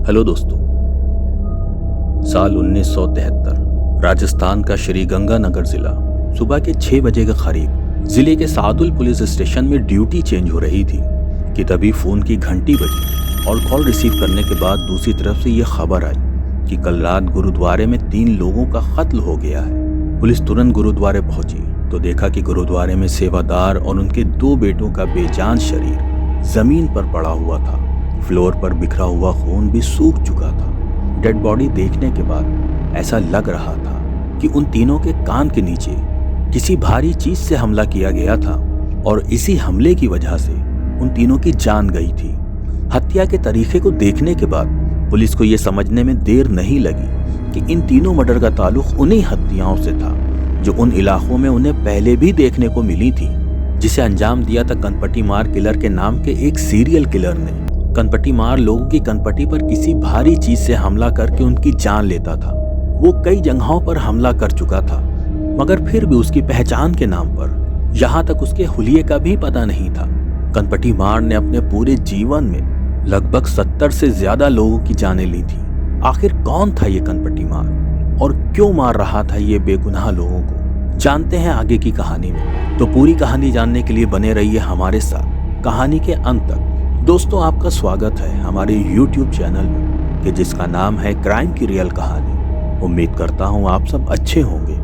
Hello दोस्तों। साल 1973 राजस्थान का श्रीगंगानगर जिला। सुबह के 6 बजे के करीब जिले के सादुल पुलिस स्टेशन में ड्यूटी चेंज हो रही थी कि तभी फोन की घंटी बजी और कॉल रिसीव करने के बाद दूसरी तरफ से यह खबर आई कि कल रात गुरुद्वारे में 3 लोगों का कत्ल हो गया है। पुलिस तुरंत गुरुद्वारे पहुंची तो देखा कि गुरुद्वारे में सेवादार और उनके 2 बेटों का बेजान शरीर जमीन पर पड़ा हुआ था। फ्लोर पर बिखरा हुआ खून भी सूख चुका था। डेड बॉडी देखने के बाद ऐसा लग रहा था कि उन तीनों के कान के नीचे किसी भारी चीज से हमला किया गया था और इसी हमले की वजह से उन तीनों की जान गई थी। हत्या के तरीके को देखने के बाद पुलिस को यह समझने में देर नहीं लगी कि इन तीनों मर्डर का ताल्लुक उन्हीं हत्याओं से था जो उन इलाकों में उन्हें पहले भी देखने को मिली थी, जिसे अंजाम दिया था कनपटी मार किलर के नाम के एक सीरियल किलर ने। कनपटी मार लोगों की कनपटी पर किसी भारी चीज से हमला करके उनकी जान लेता था। वो कई जगहों पर हमला कर चुका था, मगर फिर भी उसकी पहचान के नाम पर यहाँ तक उसके हुलिये का भी पता नहीं था। कनपटी मार ने अपने पूरे जीवन में लगभग 70 से ज्यादा लोगों की जानें ली थी। आखिर कौन था ये कनपटी मार और क्यों मार रहा था ये बेगुनाह लोगों को, जानते हैं आगे की कहानी में। तो पूरी कहानी जानने के लिए बने रहिए हमारे साथ कहानी के अंत तक। दोस्तों, आपका स्वागत है हमारे YouTube चैनल में कि जिसका नाम है क्राइम की रियल कहानी। उम्मीद करता हूँ आप सब अच्छे होंगे।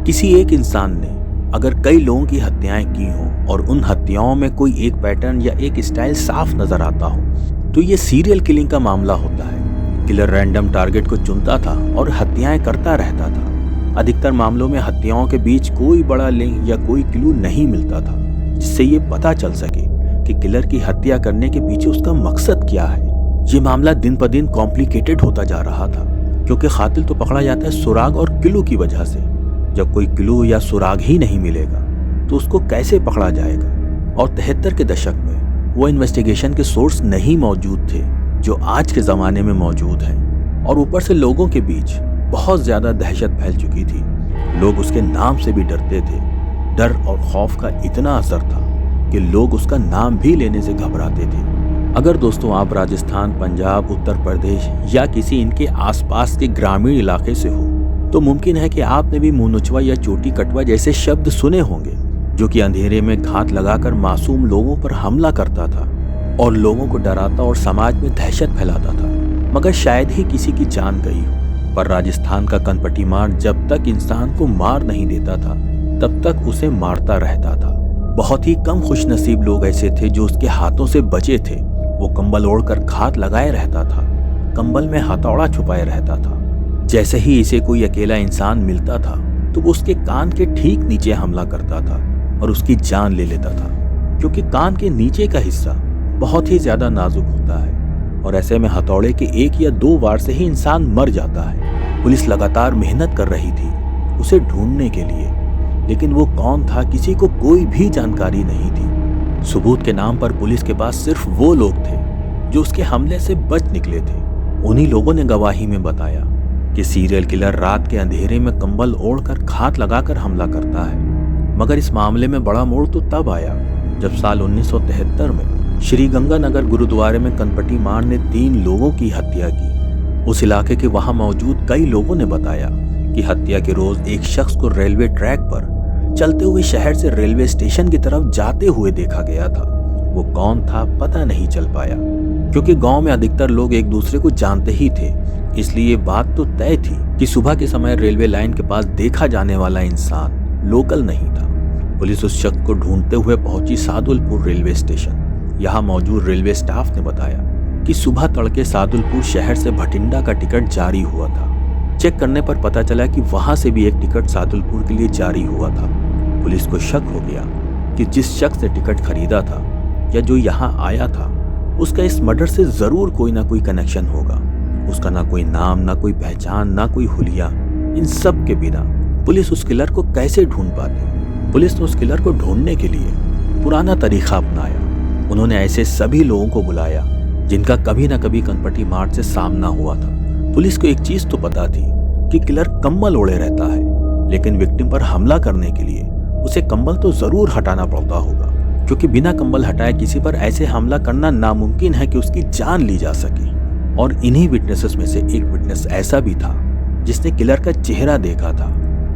किसी एक इंसान ने अगर कई लोगों की हत्याएं की हों और उन हत्याओं में कोई एक पैटर्न या एक स्टाइल साफ नजर आता हो तो ये सीरियल किलिंग का मामला होता है। किलर रैंडम टारगेट को चुनता था और हत्याएं करता रहता था। अधिकतर मामलों में हत्याओं के बीच कोई बड़ा लिंक या कोई क्लू नहीं मिलता था जिससे ये पता चल सके कि किलर की हत्या करने के पीछे उसका मकसद क्या है। ये मामला दिन पर दिन कॉम्प्लिकेटेड होता जा रहा था क्योंकि कातिल तो पकड़ा जाता है सुराग और क्लू की वजह से। जब कोई क्लू या सुराग ही नहीं मिलेगा तो उसको कैसे पकड़ा जाएगा। और 73 के दशक में वो इन्वेस्टिगेशन के सोर्स नहीं मौजूद थे जो आज के जमाने में मौजूद हैं। और ऊपर से लोगों के बीच बहुत ज्यादा दहशत फैल चुकी थी। लोग उसके नाम से भी डरते थे। डर और खौफ का इतना असर था कि लोग उसका नाम भी लेने से घबराते थे। अगर दोस्तों आप राजस्थान, पंजाब, उत्तर प्रदेश या किसी इनके आसपास के ग्रामीण इलाके से हो तो मुमकिन है कि आपने भी मुनुचवा या चोटी कटवा जैसे शब्द सुने होंगे, जो कि अंधेरे में घात लगाकर मासूम लोगों पर हमला करता था और लोगों को डराता और समाज में दहशत फैलाता था। मगर शायद ही किसी की जान गई हो, पर राजस्थान का कनपटी मार जब तक इंसान को मार नहीं देता था तब तक उसे मारता रहता था। बहुत ही कम खुशनसीब लोग ऐसे थे जो उसके हाथों से बचे थे। वो कंबल ओढ़कर घात लगाए रहता था, कंबल में हथौड़ा छुपाए रहता था। जैसे ही इसे कोई अकेला इंसान मिलता था तो वो उसके कान के ठीक नीचे हमला करता था और उसकी जान ले लेता था, क्योंकि कान के नीचे का हिस्सा बहुत ही ज्यादा नाजुक होता है और ऐसे में हथौड़े के 1 या 2 वार से ही इंसान मर जाता है। पुलिस लगातार मेहनत कर रही थी उसे ढूंढने के लिए, लेकिन वो कौन था किसी को कोई भी जानकारी नहीं थी। सबूत के नाम पर पुलिस के पास सिर्फ वो लोग थे जो उसके हमले से बच निकले थे। उन्हीं लोगों ने गवाही में बताया कि सीरियल किलर रात के अंधेरे में कंबल ओढ़कर घात लगाकर हमला करता है। मगर इस मामले में बड़ा मोड़ तो तब आया जब साल 1973 में श्रीगंगानगर गुरुद्वारे में कनपटी मार ने 3 लोगों की हत्या की। उस इलाके के वहां मौजूद कई लोगों ने बताया कि हत्या के रोज एक शख्स को रेलवे ट्रैक पर चलते हुए शहर से रेलवे स्टेशन की तरफ जाते हुए देखा गया था। वो कौन था पता नहीं चल पाया, क्योंकि गांव में अधिकतर लोग एक दूसरे को जानते ही थे। इसलिए बात तो तय थी कि सुबह के समय रेलवे लाइन के पास देखा जाने वाला इंसान लोकल नहीं था। पुलिस उस शख्स को ढूंढते हुए पहुंची सादुलपुर रेलवे स्टेशन। यहाँ मौजूद रेलवे स्टाफ ने बताया कि सुबह तड़के सादुलपुर शहर से भटिंडा का टिकट जारी हुआ था। चेक करने पर पता चला कि वहां से भी एक टिकट सादुलपुर के लिए जारी हुआ था। पुलिस को शक हो गया कि जिस शख्स ने टिकट खरीदा था या जो यहाँ आया था उसका इस मर्डर से जरूर कोई ना कोई कनेक्शन होगा। उसका ना कोई नाम, ना कोई पहचान, ना कोई हुलिया। इन सब के बिना पुलिस उस किलर को कैसे ढूंढ पाती। पुलिस ने उस किलर को ढूंढने के लिए पुराना तरीका अपनाया। उन्होंने ऐसे सभी लोगों को बुलाया जिनका कभी ना कभी कनपटी मार से सामना हुआ था। पुलिस को एक चीज तो पता थी कि किलर कंबल ओढ़े रहता है, लेकिन विक्टिम पर हमला करने के लिए उसे कंबल तो जरूर हटाना पड़ता होगा, क्योंकि बिना कंबल हटाए किसी पर ऐसे हमला करना नामुमकिन है कि उसकी जान ली जा सके। और इन्हीं विटनेसेस में से एक विटनेस ऐसा भी था जिसने किलर का चेहरा देखा था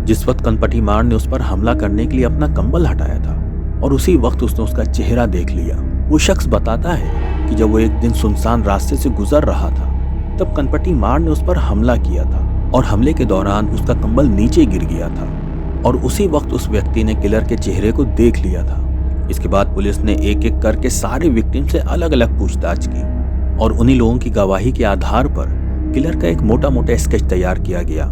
जिस वक्त कनपटी मार ने उस पर हमला करने के लिए अपना कंबल हटाया था, और उसी वक्त उसने उसका चेहरा देख लिया। वो शख्स बताता है कि जब वो एक दिन सुनसान रास्ते से गुजर रहा था तब कनपटी मार ने उस पर हमला किया था और हमले के दौरान उसका कंबल नीचे गिर गया था और उसी वक्त उस व्यक्ति ने किलर के चेहरे को देख लिया था। इसके बाद पुलिस ने एक एक करके सारे विक्टिम से अलग अलग पूछताछ की और उन्हीं लोगों की गवाही के आधार पर किलर का एक मोटा मोटा स्केच तैयार किया गया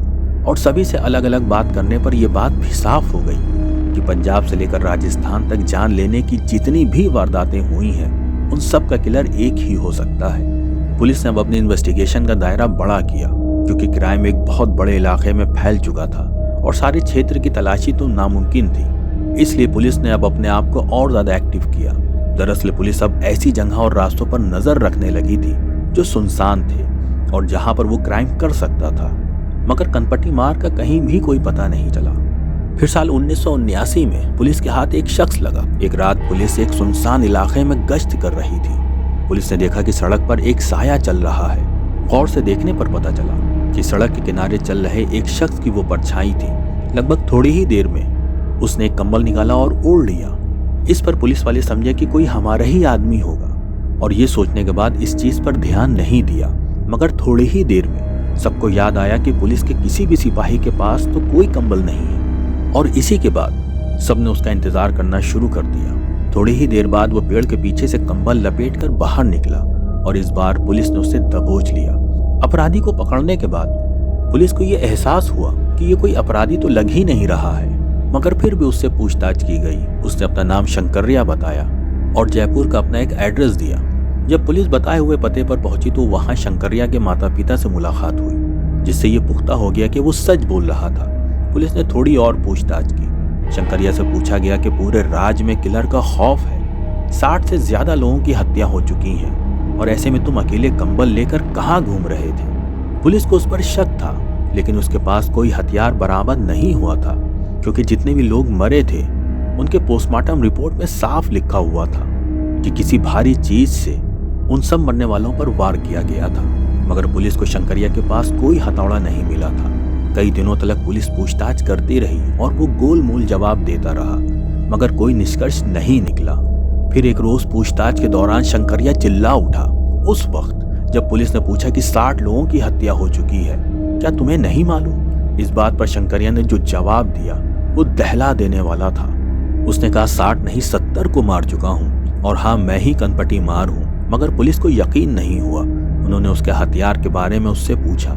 और सभी से अलग अलग बात करने पर यह बात भी साफ हो गई कि पंजाब से लेकर राजस्थान तक जान लेने की जितनी भी वारदातें हुई हैं उन सब का किलर एक ही हो सकता है। पुलिस ने अब अपनी इन्वेस्टिगेशन का दायरा बड़ा किया क्योंकि क्राइम एक बहुत बड़े इलाके में फैल चुका था और सारे क्षेत्र की तलाशी तो नामुमकिन थी। इसलिए पुलिस ने अब अपने आप को और ज्यादा एक्टिव किया। दरअसल पुलिस अब ऐसी जगह और रास्तों पर नजर रखने लगी थी जो सुनसान थे और जहां पर वो क्राइम कर सकता था, मगर कनपटी मार का कहीं भी कोई पता नहीं चला। फिर साल 1979 में पुलिस के हाथ एक शख्स लगा। एक रात पुलिस एक सुनसान इलाके में गश्त कर रही थी। पुलिस ने देखा कि सड़क पर एक साया चल रहा है। गौर से देखने पर पता चला कि सड़क के किनारे चल रहे एक शख्स की वो परछाई थी। लगभग थोड़ी ही देर में उसने एक कंबल निकाला और ओढ़ लिया। इस पर पुलिस वाले समझे कि कोई हमारा ही आदमी होगा और ये सोचने के बाद इस चीज पर ध्यान नहीं दिया, मगर थोड़ी ही देर में सबको याद आया कि पुलिस के किसी भी सिपाही के पास तो कोई कंबल नहीं है और इसी के बाद सबने उसका इंतजार करना शुरू कर दिया। थोड़ी ही देर बाद वो पेड़ के पीछे से कंबल लपेटकर बाहर निकला और इस बार पुलिस ने उसे दबोच लिया। अपराधी को पकड़ने के बाद पुलिस को ये एहसास हुआ कि ये कोई अपराधी तो लग ही नहीं रहा है, मगर फिर भी उससे पूछताछ की गई। उसने अपना नाम शंकरिया बताया और जयपुर का अपना एक एड्रेस दिया। जब पुलिस बताए हुए पते पर पहुंची तो वहां शंकरिया के माता पिता से मुलाकात हुई, जिससे ये पुख्ता हो गया कि वो सच बोल रहा था। पुलिस ने थोड़ी और पूछताछ की। शंकरिया से पूछा गया कि पूरे राज्य में किलर का खौफ है, 60 से ज्यादा लोगों की हत्या हो चुकी है और ऐसे में तुम अकेले कंबल लेकर कहाँ घूम रहे थे। पुलिस को उस पर शक था, लेकिन उसके पास कोई हथियार बरामद नहीं हुआ था क्योंकि जितने भी लोग मरे थे उनके पोस्टमार्टम रिपोर्ट में साफ लिखा हुआ था कि किसी भारी चीज से उन सब मरने वालों पर वार किया गया था। मगर पुलिस को शंकरिया के पास कोई हथौड़ा नहीं मिला था। कई दिनों तक पुलिस पूछताछ करती रही और वो गोलमोल जवाब देता रहा, मगर कोई निष्कर्ष नहीं निकला। फिर एक रोज पूछताछ के दौरान शंकरिया चिल्ला उठा। उस वक्त जब पुलिस ने पूछा कि 60 लोगों की हत्या हो चुकी है, क्या तुम्हें नहीं मालूम? इस बात पर शंकरिया ने जो जवाब दिया वो दहला देने वाला था। उसने कहा 60 नहीं 70 को मार चुका हूँ और हाँ मैं ही कनपटी मार हूँ। मगर पुलिस को यकीन नहीं हुआ। उन्होंने उसके हथियार के बारे में उससे पूछा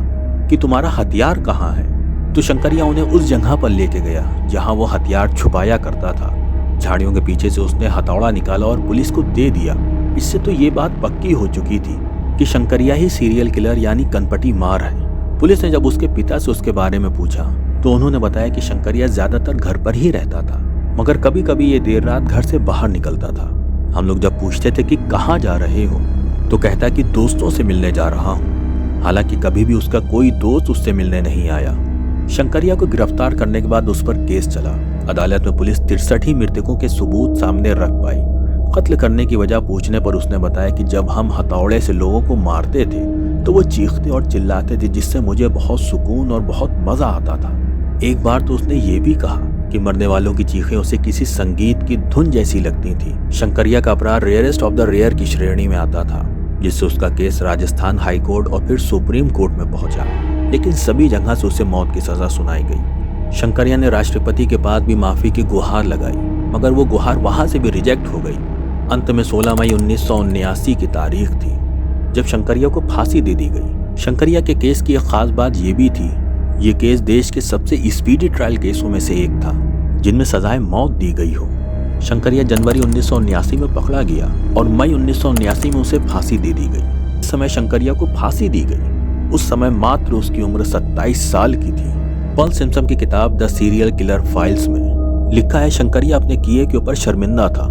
कि तुम्हारा हथियार कहाँ है, तो शंकरिया उन्हें उस जगह पर लेके गया जहाँ वो हथियार छुपाया करता था। झाड़ियों के पीछे से उसने हथौड़ा निकाला और पुलिस को दे दिया। इससे तो ये बात पक्की हो चुकी थी कि शंकरिया ही सीरियल किलर यानी कनपटी मार है। पुलिस ने जब उसके पिता से उसके बारे में पूछा तो उन्होंने बताया कि शंकरिया ज्यादातर घर पर ही रहता था, मगर कभी कभी ये देर रात घर से बाहर निकलता था। हम लोग जब पूछते थे कि कहाँ जा रहे हो तो कहता कि दोस्तों से मिलने जा रहा हूँ। हालांकि कभी भी उसका कोई दोस्त उससे मिलने नहीं आया। शंकरिया को गिरफ्तार करने के बाद उस पर केस चला। अदालत में पुलिस 63 ही मृतकों के सबूत सामने रख पाई। कत्ल करने की वजह पूछने पर उसने बताया कि जब हम हथौड़े से लोगों को मारते थे तो वो चीखते और चिल्लाते थे, जिससे मुझे बहुत सुकून और बहुत मजा आता था। एक बार तो उसने ये भी कहा कि मरने वालों की चीखें उसे किसी संगीत की धुन जैसी लगती थी। शंकरिया का अपराध रेयरेस्ट ऑफ द रेयर की श्रेणी में आता था, जिससे उसका केस राजस्थान हाई कोर्ट और फिर सुप्रीम कोर्ट में पहुंचा, लेकिन सभी जगह से उसे मौत की सजा सुनाई गई। शंकरिया ने राष्ट्रपति के पास भी माफी की गुहार लगाई, मगर वो गुहार वहां से भी रिजेक्ट हो गई। अंत में 16 मई 1979 की तारीख थी जब शंकरिया को फांसी दे दी गई। शंकरिया के केस की एक खास बात ये भी थी, ये केस देश के सबसे स्पीडी ट्रायल केसों में से एक था जिनमें सजाए मौत दी गई हो। शंकरिया जनवरी 1979 में पकड़ा गया और मई 1979 में उसे फांसी दे दी गई। इस समय शंकरिया को फांसी दी गई। उस समय मात्र उसकी उम्र 27 साल की थी। पॉल सिम्पसन की किताब द सीरियल किलर फाइल्स में लिखा है, शंकरिया अपने किए के ऊपर शर्मिंदा था।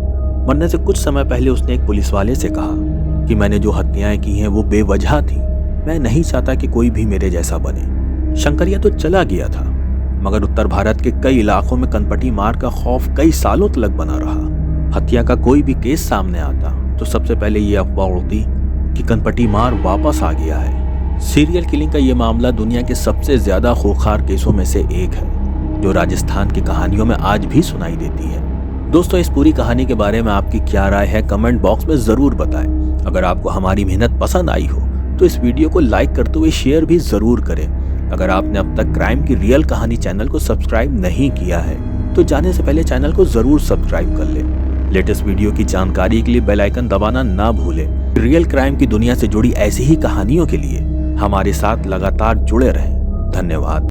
मरने से कुछ समय पहले उसने एक पुलिस वाले से कहा कि मैंने जो हत्याएं की हैं वो बेवजह थी, मैं नहीं चाहता कि कोई भी मेरे जैसा बने। शंकरिया तो चला गया था, मगर उत्तर भारत के कई इलाकों में कनपटी मार का खौफ कई सालों तक बना रहा। हत्या का कोई भी केस सामने आता तो सबसे पहले ये अफवाह उड़ती कि कनपटी मार वापस आ गया है। सीरियल किलिंग का ये मामला दुनिया के सबसे ज्यादा खूंखार केसों में से एक है, जो राजस्थान की कहानियों में आज भी सुनाई देती है। दोस्तों, इस पूरी कहानी के बारे में आपकी क्या राय है, कमेंट बॉक्स में जरूर बताएं। अगर आपको हमारी मेहनत पसंद आई हो तो इस वीडियो को लाइक करते हुए शेयर भी जरूर करें। अगर आपने अब तक क्राइम की रियल कहानी चैनल को सब्सक्राइब नहीं किया है तो जाने से पहले चैनल को जरूर सब्सक्राइब कर लें। लेटेस्ट वीडियो की जानकारी के लिए बेल आइकन दबाना ना भूलें। रियल क्राइम की दुनिया से जुड़ी ऐसी ही कहानियों के लिए हमारे साथ लगातार जुड़े रहें। धन्यवाद।